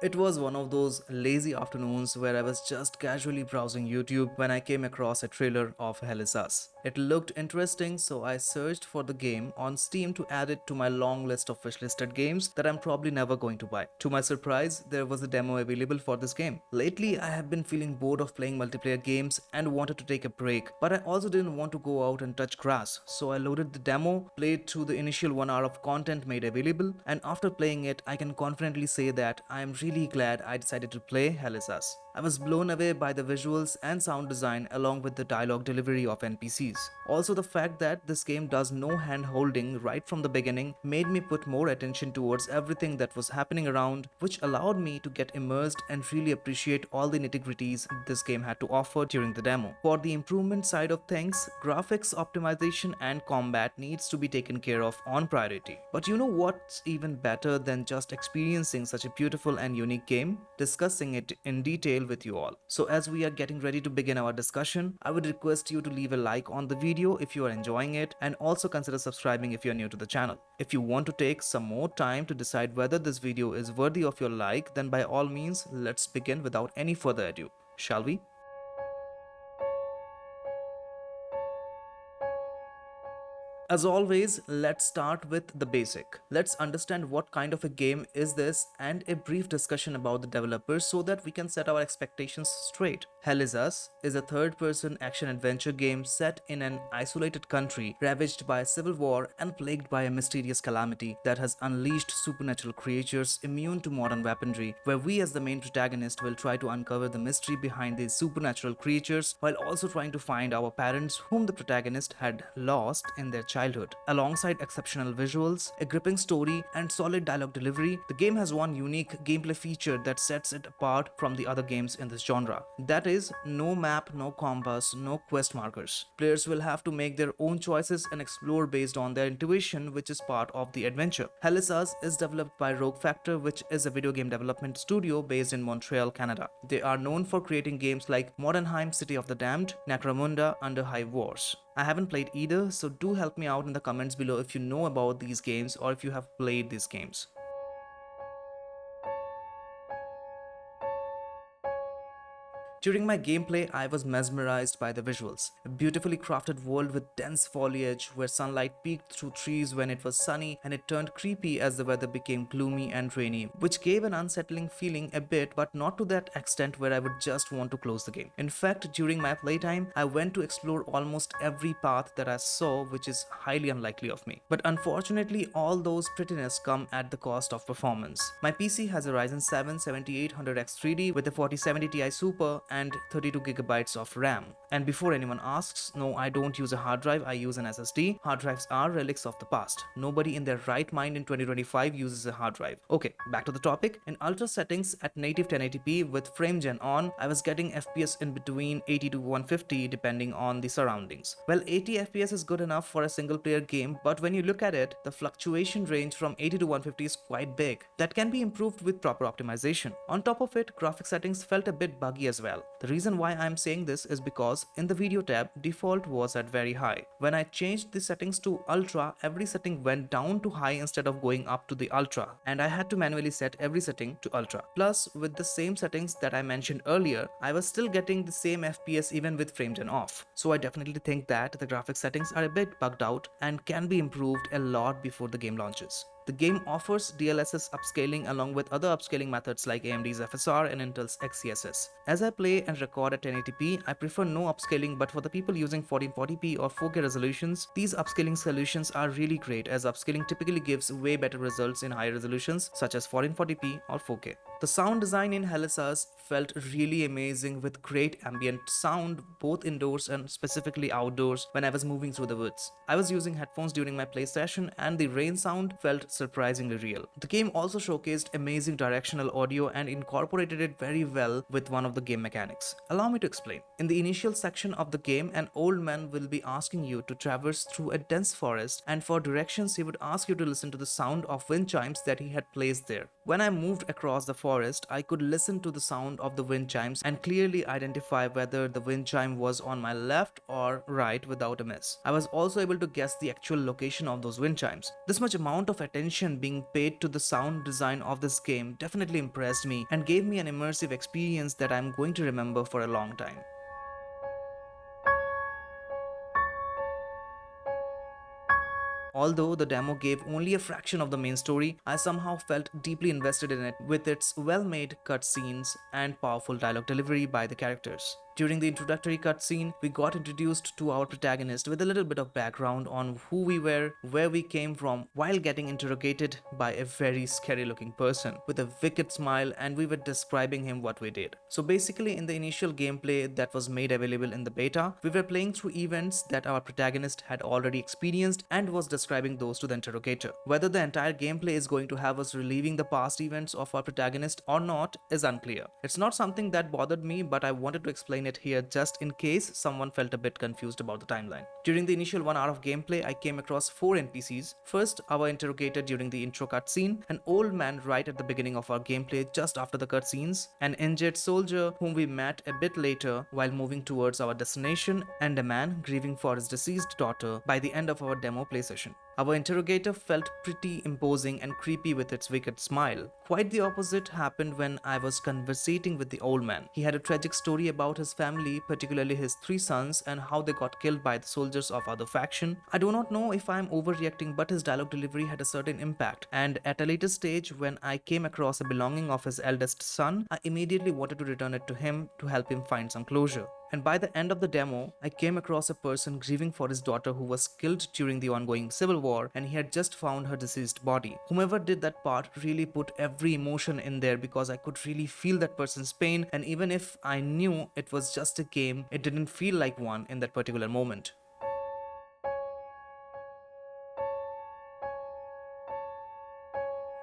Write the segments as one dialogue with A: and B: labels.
A: It was one of those lazy afternoons where I was just casually browsing YouTube when I came across a trailer of Hell is Us. It looked interesting, so I searched for the game on Steam to add it to my long list of wishlisted games that I'm probably never going to buy. To my surprise, there was a demo available for this game. Lately, I have been feeling bored of playing multiplayer games and wanted to take a break, but I also didn't want to go out and touch grass, so I loaded the demo, played through the initial 1 hour of content made available, and after playing it, I can confidently say that I am really glad I decided to play Hell is Us. I was blown away by the visuals and sound design along with the dialogue delivery of NPCs. Also, the fact that this game does no hand holding right from the beginning made me put more attention towards everything that was happening around, which allowed me to get immersed and really appreciate all the nitty-gritties this game had to offer during the demo. For the improvement side of things, graphics optimization and combat needs to be taken care of on priority. But you know what's even better than just experiencing such a beautiful and unique game? Discussing it in detail with you all. So as we are getting ready to begin our discussion, I would request you to leave a like on the video if you are enjoying it, and also consider subscribing if you are new to the channel. If you want to take some more time to decide whether this video is worthy of your like, then by all means, let's begin without any further ado. Shall we? As always, let's start with the basic. Let's understand what kind of a game is this and a brief discussion about the developers so that we can set our expectations straight. Hell is Us is a third-person action-adventure game set in an isolated country ravaged by a civil war and plagued by a mysterious calamity that has unleashed supernatural creatures immune to modern weaponry, where we as the main protagonist will try to uncover the mystery behind these supernatural creatures while also trying to find our parents whom the protagonist had lost in their childhood. Alongside exceptional visuals, a gripping story, and solid dialogue delivery, the game has one unique gameplay feature that sets it apart from the other games in this genre. That is, no map, no compass, no quest markers. Players will have to make their own choices and explore based on their intuition, which is part of the adventure. Hell is Us is developed by Rogue Factor, which is a video game development studio based in Montreal, Canada. They are known for creating games like Modernheim City of the Damned, Necromunda, Under High Wars. I haven't played either, so do help me out in the comments below if you know about these games or if you have played these games. During my gameplay, I was mesmerized by the visuals. A beautifully crafted world with dense foliage where sunlight peeked through trees when it was sunny, and it turned creepy as the weather became gloomy and rainy, which gave an unsettling feeling a bit, but not to that extent where I would just want to close the game. In fact, during my playtime, I went to explore almost every path that I saw, which is highly unlikely of me. But unfortunately, all those prettiness come at the cost of performance. My PC has a Ryzen 7 7800X 3D with a 4070 Ti Super and 32GB of RAM. And before anyone asks, no, I don't use a hard drive, I use an SSD. Hard drives are relics of the past. Nobody in their right mind in 2025 uses a hard drive. Okay, back to the topic. In ultra settings at native 1080p with frame gen on, I was getting FPS in between 80 to 150 depending on the surroundings. Well, 80 FPS is good enough for a single player game, but when you look at it, the fluctuation range from 80 to 150 is quite big. That can be improved with proper optimization. On top of it, graphic settings felt a bit buggy as well. The reason why I'm saying this is because in the video tab, default was at very high. When I changed the settings to ultra, every setting went down to high instead of going up to the ultra, and I had to manually set every setting to ultra. Plus, with the same settings that I mentioned earlier, I was still getting the same FPS even with frame gen off. So I definitely think that the graphic settings are a bit bugged out and can be improved a lot before the game launches. The game offers DLSS upscaling along with other upscaling methods like AMD's FSR and Intel's XeSS. As I play and record at 1080p, I prefer no upscaling, but for the people using 1440p or 4K resolutions, these upscaling solutions are really great as upscaling typically gives way better results in high resolutions such as 1440p or 4K. The sound design in Hell is Us felt really amazing with great ambient sound both indoors and specifically outdoors when I was moving through the woods. I was using headphones during my play session and the rain sound felt surprisingly real. The game also showcased amazing directional audio and incorporated it very well with one of the game mechanics. Allow me to explain. In the initial section of the game, an old man will be asking you to traverse through a dense forest, and for directions he would ask you to listen to the sound of wind chimes that he had placed there. When I moved across the forest, forest, I could listen to the sound of the wind chimes and clearly identify whether the wind chime was on my left or right without a miss. I was also able to guess the actual location of those wind chimes. This much amount of attention being paid to the sound design of this game definitely impressed me and gave me an immersive experience that I'm going to remember for a long time. Although the demo gave only a fraction of the main story, I somehow felt deeply invested in it with its well-made cutscenes and powerful dialogue delivery by the characters. During the introductory cutscene, we got introduced to our protagonist with a little bit of background on who we were, where we came from, while getting interrogated by a very scary looking person with a wicked smile, and we were describing him what we did. So basically, in the initial gameplay that was made available in the beta, we were playing through events that our protagonist had already experienced and was describing those to the interrogator. Whether the entire gameplay is going to have us reliving the past events of our protagonist or not is unclear. It's not something that bothered me, but I wanted to explain it here just in case someone felt a bit confused about the timeline. During the initial 1 hour of gameplay, I came across 4 NPCs. First, our interrogator during the intro cutscene, an old man right at the beginning of our gameplay just after the cutscenes, an injured soldier whom we met a bit later while moving towards our destination, and a man grieving for his deceased daughter by the end of our demo play session. Our interrogator felt pretty imposing and creepy with its wicked smile. Quite the opposite happened when I was conversating with the old man. He had a tragic story about his family, particularly his 3 sons, and how they got killed by the soldiers of other faction. I do not know if I am overreacting, but his dialogue delivery had a certain impact, and at a later stage when I came across a belonging of his eldest son, I immediately wanted to return it to him to help him find some closure. And by the end of the demo, I came across a person grieving for his daughter who was killed during the ongoing civil war, and he had just found her deceased body. Whomever did that part really put every emotion in there because I could really feel that person's pain, and even if I knew it was just a game, it didn't feel like one in that particular moment.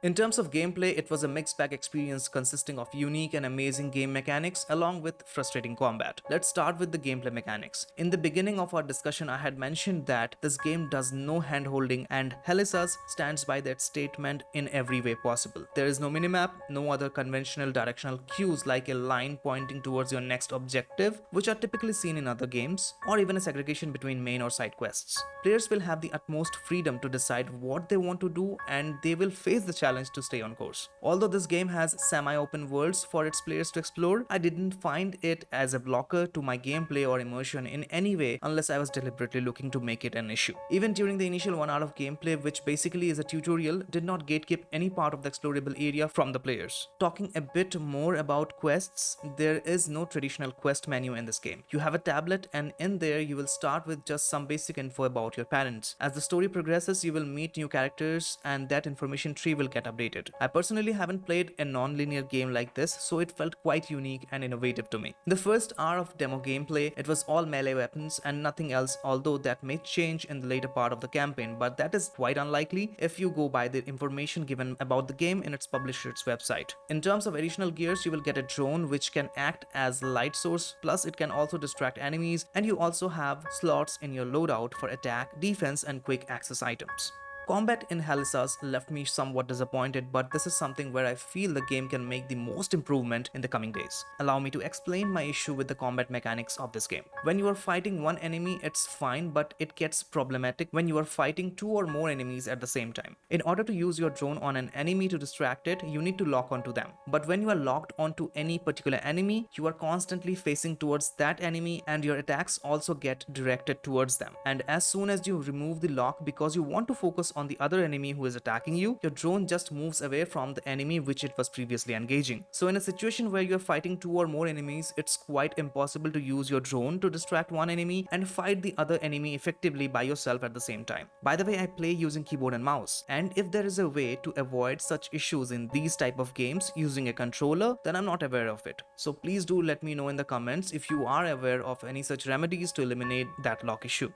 A: In terms of gameplay, it was a mixed bag experience consisting of unique and amazing game mechanics along with frustrating combat. Let's start with the gameplay mechanics. In the beginning of our discussion, I had mentioned that this game does no hand-holding, and Helisas stands by that statement in every way possible. There is no minimap, no other conventional directional cues like a line pointing towards your next objective, which are typically seen in other games, or even a segregation between main or side quests. Players will have the utmost freedom to decide what they want to do, and they will face the challenge to stay on course. Although this game has semi-open worlds for its players to explore, I didn't find it as a blocker to my gameplay or immersion in any way unless I was deliberately looking to make it an issue. Even during the initial 1 hour of gameplay, which basically is a tutorial, did not gatekeep any part of the explorable area from the players. Talking a bit more about quests, there is no traditional quest menu in this game. You have a tablet, and in there you will start with just some basic info about your parents. As the story progresses, you will meet new characters and that information tree will get updated. I personally haven't played a non-linear game like this, so it felt quite unique and innovative to me. In the first hour of demo gameplay, it was all melee weapons and nothing else, although that may change in the later part of the campaign, but that is quite unlikely if you go by the information given about the game in its publisher's website. In terms of additional gears, you will get a drone which can act as light source, plus it can also distract enemies, and you also have slots in your loadout for attack, defense, and quick access items. Combat in Helisas left me somewhat disappointed, but this is something where I feel the game can make the most improvement in the coming days. Allow me to explain my issue with the combat mechanics of this game. When you are fighting one enemy, it's fine, but it gets problematic when you are fighting 2 or more enemies at the same time. In order to use your drone on an enemy to distract it, you need to lock onto them. But when you are locked onto any particular enemy, you are constantly facing towards that enemy, and your attacks also get directed towards them. And as soon as you remove the lock because you want to focus on the other enemy who is attacking you, your drone just moves away from the enemy which it was previously engaging. So in a situation where you are fighting 2 or more enemies, it's quite impossible to use your drone to distract one enemy and fight the other enemy effectively by yourself at the same time. By the way, I play using keyboard and mouse, and if there is a way to avoid such issues in these type of games using a controller, then I'm not aware of it. So please do let me know in the comments if you are aware of any such remedies to eliminate that lock issue.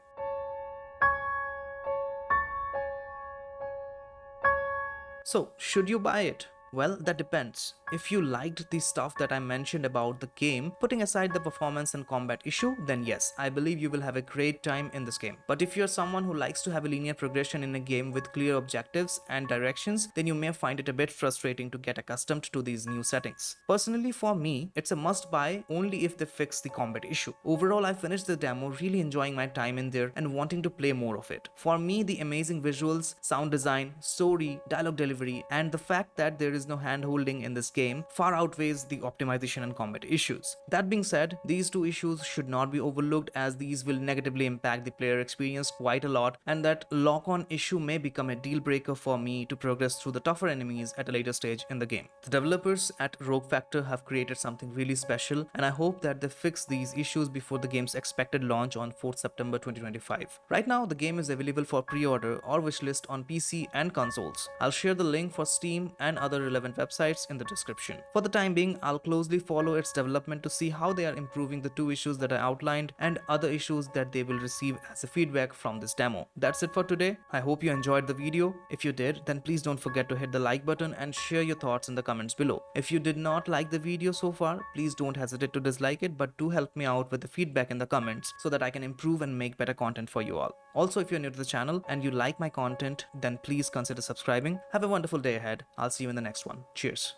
A: So, should you buy it? Well, that depends. If you liked the stuff that I mentioned about the game, putting aside the performance and combat issue, then yes, I believe you will have a great time in this game. But if you're someone who likes to have a linear progression in a game with clear objectives and directions, then you may find it a bit frustrating to get accustomed to these new settings. Personally, for me, it's a must buy only if they fix the combat issue. Overall, I finished the demo really enjoying my time in there and wanting to play more of it. For me, the amazing visuals, sound design, story, dialogue delivery, and the fact that there is no hand-holding in this game far outweighs the optimization and combat issues. That being said, these two issues should not be overlooked, as these will negatively impact the player experience quite a lot, and that lock-on issue may become a deal breaker for me to progress through the tougher enemies at a later stage in the game. The developers at Rogue Factor have created something really special, and I hope that they fix these issues before the game's expected launch on 4th September 2025. Right now, the game is available for pre-order or wishlist on PC and consoles. I'll share the link for Steam and other relevant websites in the description. For the time being, I'll closely follow its development to see how they are improving the two issues that I outlined and other issues that they will receive as a feedback from this demo. That's it for today. I hope you enjoyed the video. If you did, then please don't forget to hit the like button and share your thoughts in the comments below. If you did not like the video so far, please don't hesitate to dislike it, but do help me out with the feedback in the comments so that I can improve and make better content for you all. Also, if you're new to the channel and you like my content, then please consider subscribing. Have a wonderful day ahead. I'll see you in the next one. Cheers.